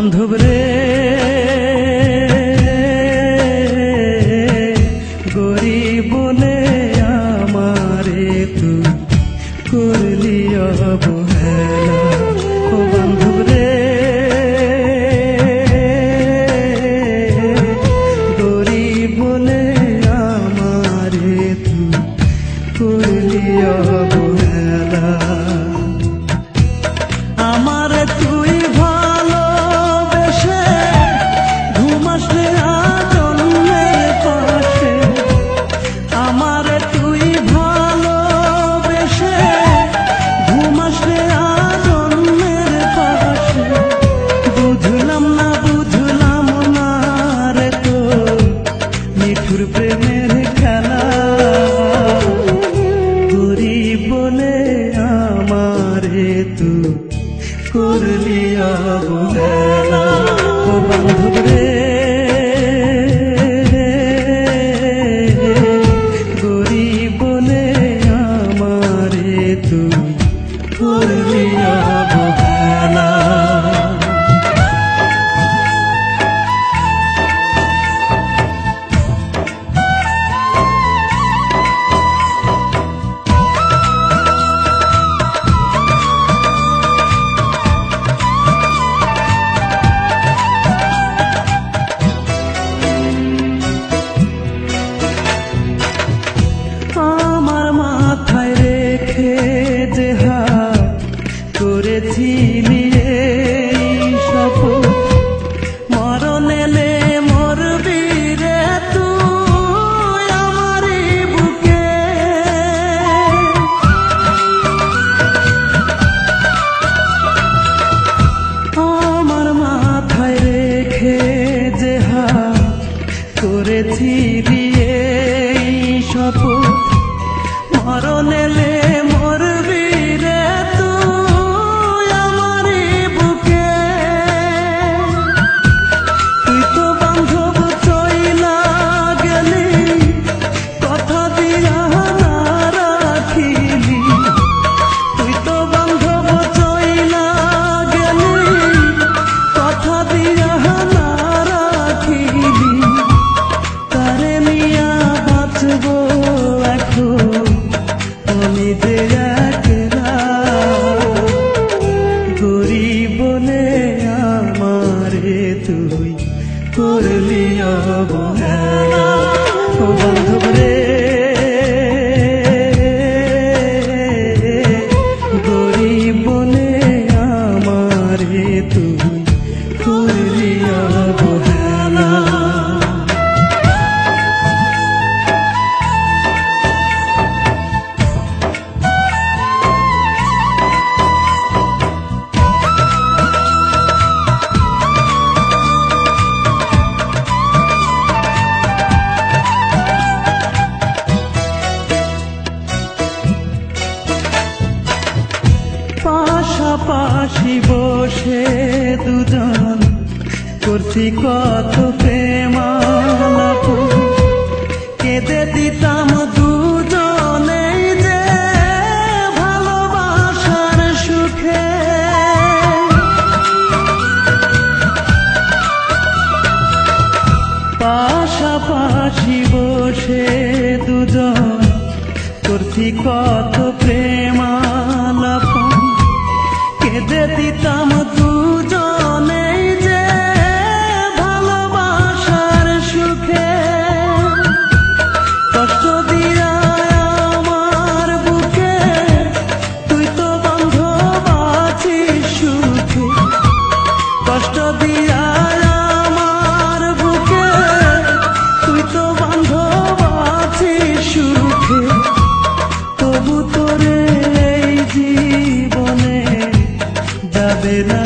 বান্ধব রে গরিব বলে আমারে তুই করলি অবহেলা। ও বান্ধব রে গরিব বলে আমারে তুই করলি অবহেলা। আমারে তুই ভালোবেসে ঘুমাসলে আজন্মের পাশে, আমারে তুই ভালোবেসে ঘুমাসলে আজন্মের পাশে। বুঝলাম না রে তো নিঠুর প্রেমের খেলা। গরিব বলে আমারে তুই করলি অবহেলা। ও বান্ধব রে গরিব বলে আমারে তুই করলি অবহেলা। আমার মাথায় রেখে যে হাত করেছিলি এই শপথ, মরণ এলে মরবি রে তুই আমারই বুকে। আমার মাথায় রেখে যে হাত করেছিলি এই শপথ, মরণ এলে মরবি রে তুই আমারই বুকে। তুই তো বান্ধব চইলা গেলি কথা দিয়া না রাখিলি। তুই তো বান্ধব চইলা গেলি কথা দিয়া না রাখিলি। তারে নিয়া বাঁচবো এখন আমি যে একলা। গরিব বলে আমারে তুই করলি অবহেলা। ও বান্ধব রে গরিব বলে আমারে তুই করলি অবহেলা। পাশাপাশি বসে দুজন করছি কত প্রেমালাপ, কেঁদে দিতাম দুজনেই যে ভালোবাসার সুখে। পাশাপাশি বসে দুজন করছি কত প্রেমালাপ, কেঁদে দিতাম দুজনেই যে ভালোবাসার সুখে। কষ্ট দিয়া আমার বুকে তুই তো বান্ধব আছিস সুখে। কষ্ট দিয়া আমার বুকে তুই তো বান্ধব আছিস সুখে। তবু তোরে এই জীবনে যাবে না